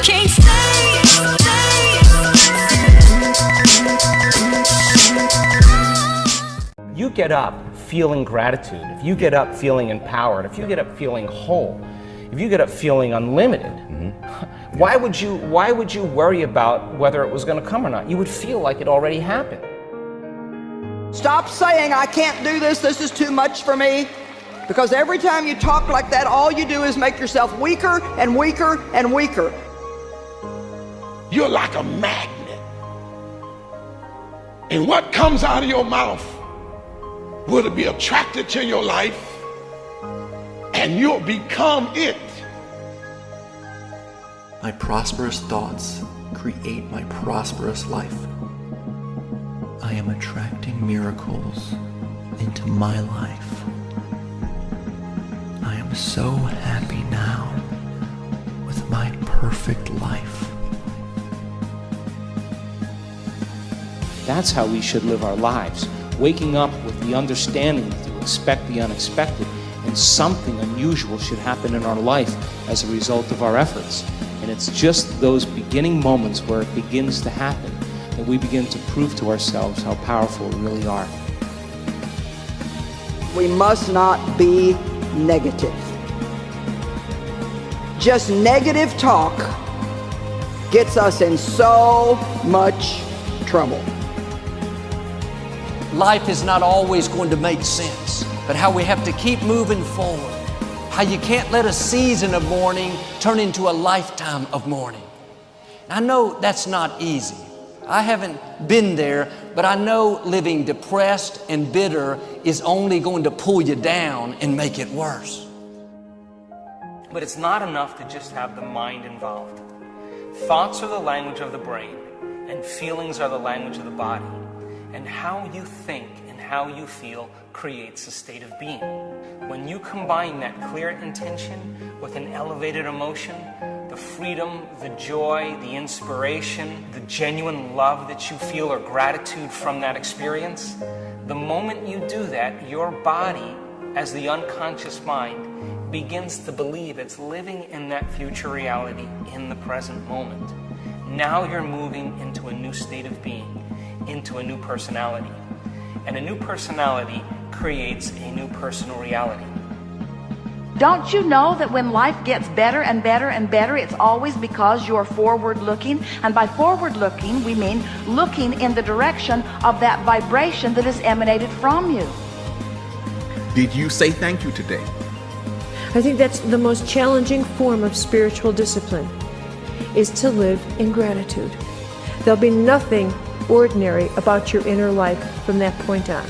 can't stay. You get up feeling gratitude, if you get up feeling empowered, if you get up feeling whole, if you get up feeling unlimited, why would you worry about whether it was going to come or not? You would feel like it already happened. Stop saying, I can't do this is too much for me. Because every time you talk like that, all you do is make yourself weaker and weaker and weaker. You're like a magnet. And what comes out of your mouth will be attracted to your life, and you'll become it. My prosperous thoughts create my prosperous life. I am attracting miracles into my life. I am so happy now with my perfect life. That's how we should live our lives, waking up with the understanding to expect the unexpected, and something unusual should happen in our life as a result of our efforts. And it's just those beginning moments where it begins to happen that we begin to prove to ourselves how powerful we really are. We must not be negative. Just negative talk gets us in so much trouble. Life is not always going to make sense, but how we have to keep moving forward. How you can't let a season of mourning turn into a lifetime of mourning. I know that's not easy. I haven't been there, but I know living depressed and bitter is only going to pull you down and make it worse. But it's not enough to just have the mind involved. Thoughts are the language of the brain, and feelings are the language of the body. And how you think and how you feel creates a state of being. When you combine that clear intention with an elevated emotion, the freedom, the joy, the inspiration, the genuine love that you feel or gratitude from that experience, the moment you do that, your body, as the unconscious mind, begins to believe it's living in that future reality in the present moment. Now you're moving into a new state of being, into a new personality. And a new personality creates a new personal reality. Don't you know that when life gets better and better and better, it's always because you're forward looking? And by forward looking, we mean looking in the direction of that vibration that is emanated from you. Did you say thank you today? I think that's the most challenging form of spiritual discipline, is to live in gratitude. There'll be nothing ordinary about your inner life from that point on.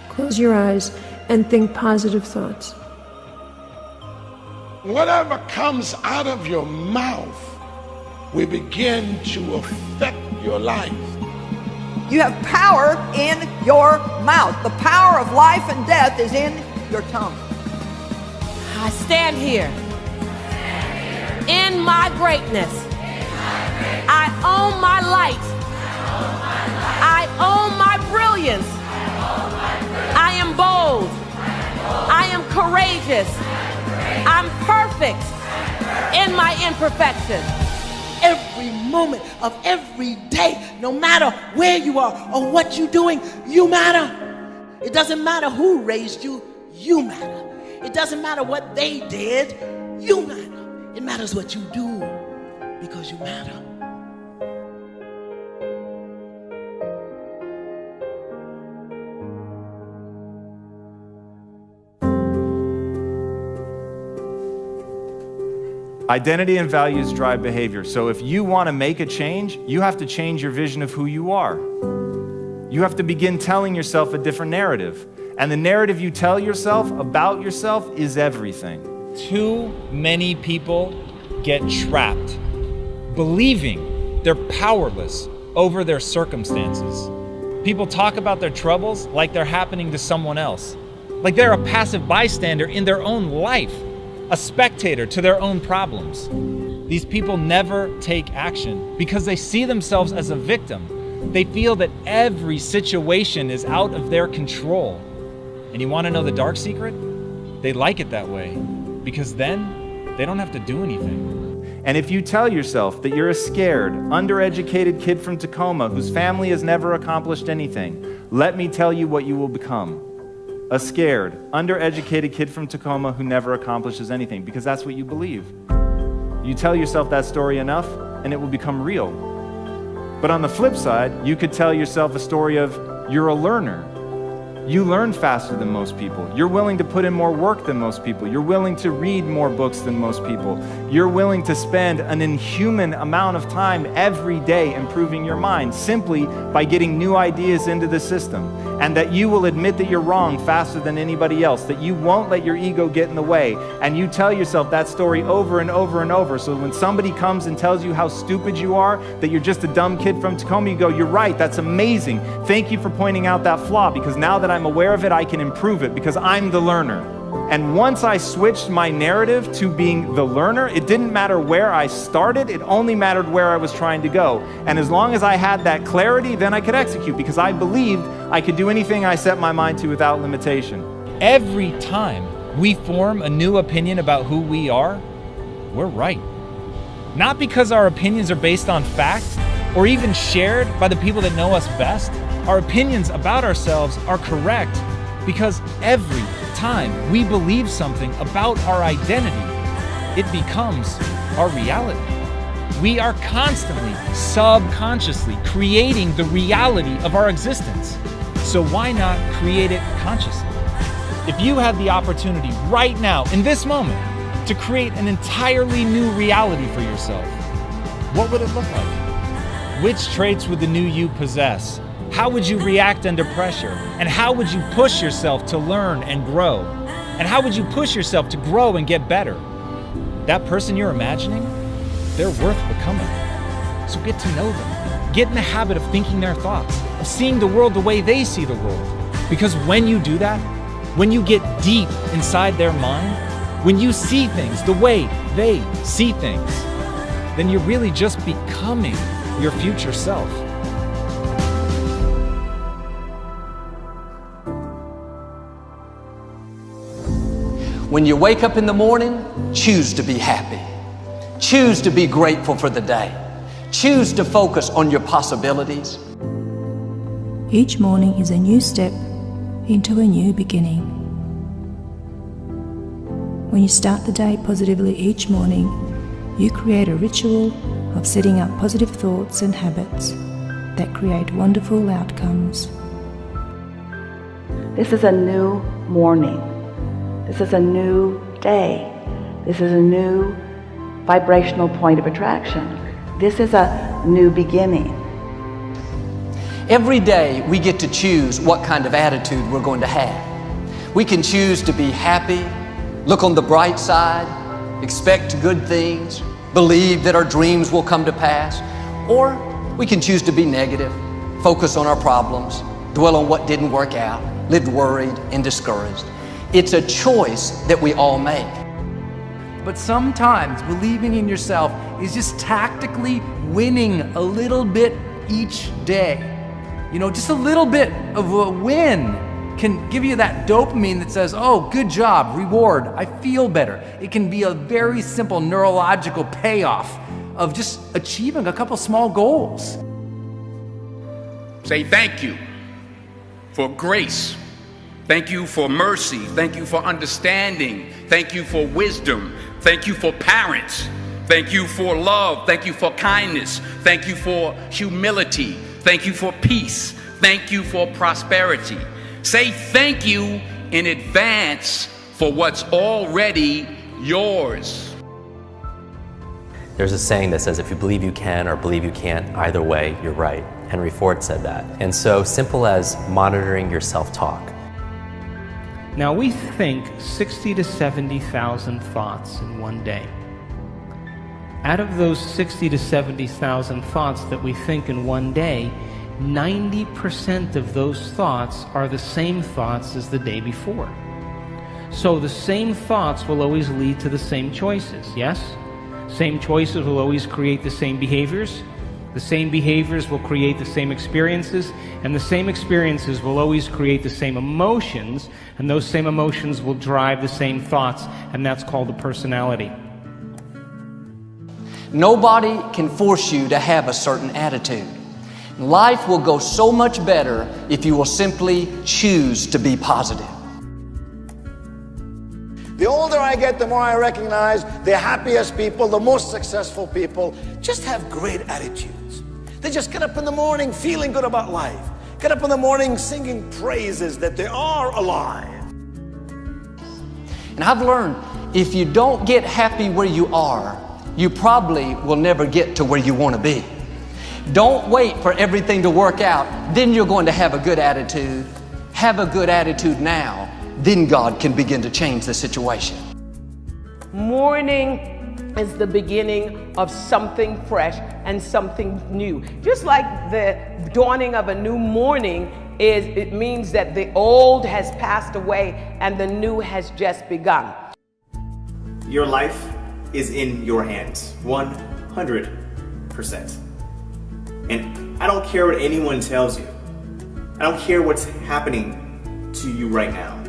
Close your eyes and think positive thoughts. Whatever comes out of your mouth will begin to affect your life. You have power in your mouth. The power of life and death is in your tongue. I stand here in my greatness. I own my light. I own my brilliance. I am bold. I am courageous. I'm perfect in my imperfection. Every moment of every day, no matter where you are or what you're doing, you matter. It doesn't matter who raised you, you matter. It doesn't matter what they did, you matter. It matters what you do, because you matter. Identity and values drive behavior. So if you want to make a change, you have to change your vision of who you are. You have to begin telling yourself a different narrative. And the narrative you tell yourself about yourself is everything. Too many people get trapped, believing they're powerless over their circumstances. People talk about their troubles like they're happening to someone else, like they're a passive bystander in their own life, a spectator to their own problems. These people never take action because they see themselves as a victim. They feel that every situation is out of their control. And you want to know the dark secret? They like it that way because then They don't have to do anything. And if you tell yourself that you're a scared, undereducated kid from Tacoma whose family has never accomplished anything, let me tell you what you will become. A scared, undereducated kid from Tacoma who never accomplishes anything, because that's what you believe. You tell yourself that story enough, and it will become real. But on the flip side, you could tell yourself a story of you're a learner. You learn faster than most people. You're willing to put in more work than most people. You're willing to read more books than most people. You're willing to spend an inhuman amount of time every day improving your mind simply by getting new ideas into the system. And that you will admit that you're wrong faster than anybody else, that you won't let your ego get in the way. And you tell yourself that story over and over and over. So when somebody comes and tells you how stupid you are, that you're just a dumb kid from Tacoma, you go, you're right, that's amazing. Thank you for pointing out that flaw, because now that I'm aware of it, I can improve it because I'm the learner. And once I switched my narrative to being the learner, it didn't matter where I started, it only mattered where I was trying to go. And as long as I had that clarity, then I could execute, because I believed I could do anything I set my mind to without limitation. Every time we form a new opinion about who we are, we're right. Not because our opinions are based on fact or even shared by the people that know us best. Our opinions about ourselves are correct because every time we believe something about our identity, it becomes our reality. We are constantly, subconsciously creating the reality of our existence. So why not create it consciously? If you had the opportunity right now, in this moment, to create an entirely new reality for yourself, what would it look like? Which traits would the new you possess? How would you react under pressure? And how would you push yourself to learn and grow? And how would you push yourself to grow and get better? That person you're imagining, they're worth becoming. So get to know them. Get in the habit of thinking their thoughts, of seeing the world the way they see the world. Because when you do that, when you get deep inside their mind, when you see things the way they see things, then you're really just becoming your future self. When you wake up in the morning, choose to be happy. Choose to be grateful for the day. Choose to focus on your possibilities. Each morning is a new step into a new beginning. When you start the day positively each morning, you create a ritual of setting up positive thoughts and habits that create wonderful outcomes. This is a new morning. This is a new day. This is a new vibrational point of attraction. This is a new beginning. Every day we get to choose what kind of attitude we're going to have. We can choose to be happy, look on the bright side, expect good things, believe that our dreams will come to pass, or we can choose to be negative, focus on our problems, dwell on what didn't work out, live worried and discouraged. It's a choice that we all make. But sometimes believing in yourself is just tactically winning a little bit each day. You know, just a little bit of a win can give you that dopamine that says, oh, good job, reward, I feel better. It can be a very simple neurological payoff of just achieving a couple small goals. Say thank you for grace. Thank you for mercy. Thank you for understanding. Thank you for wisdom. Thank you for parents. Thank you for love. Thank you for kindness. Thank you for humility. Thank you for peace. Thank you for prosperity. Say thank you in advance for what's already yours. There's a saying that says if you believe you can or believe you can't, either way, you're right. Henry Ford said that. And so simple as monitoring your self-talk. Now we think 60 to 70,000 thoughts in one day. Out of those 60 to 70,000 thoughts that we think in one day, 90% of those thoughts are the same thoughts as the day before. So the same thoughts will always lead to the same choices, yes? Same choices will always create the same behaviors. The same behaviors will create the same experiences, and the same experiences will always create the same emotions, and those same emotions will drive the same thoughts, and that's called a personality. Nobody can force you to have a certain attitude. Life will go so much better if you will simply choose to be positive. The older I get, the more I recognize the happiest people, the most successful people, just have great attitudes. They just get up in the morning feeling good about life. Get up in the morning singing praises that they are alive. And I've learned if you don't get happy where you are, you probably will never get to where you want to be. Don't wait for everything to work out, then you're going to have a good attitude. Have a good attitude now, then God can begin to change the situation. Morning is the beginning of something fresh and something new. Just like the dawning of a new morning it means that the old has passed away and the new has just begun. Your life is in your hands, 100%. And I don't care what anyone tells you. I don't care what's happening to you right now.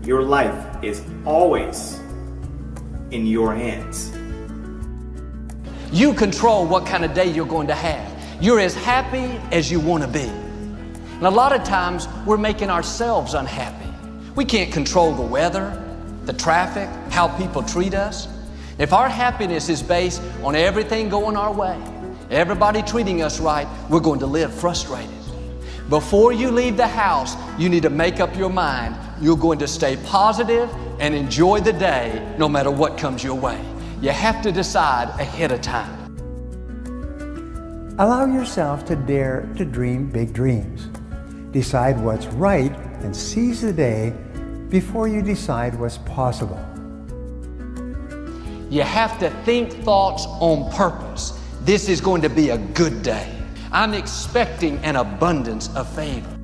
Your life is always in your hands. You control what kind of day you're going to have. You're as happy as you want to be. And a lot of times we're making ourselves unhappy. We can't control the weather, the traffic, how people treat us. If our happiness is based on everything going our way, everybody treating us right, we're going to live frustrated. Before you leave the house, you need to make up your mind. You're going to stay positive and enjoy the day no matter what comes your way. You have to decide ahead of time. Allow yourself to dare to dream big dreams. Decide what's right and seize the day before you decide what's possible. You have to think thoughts on purpose. This is going to be a good day. I'm expecting an abundance of favor.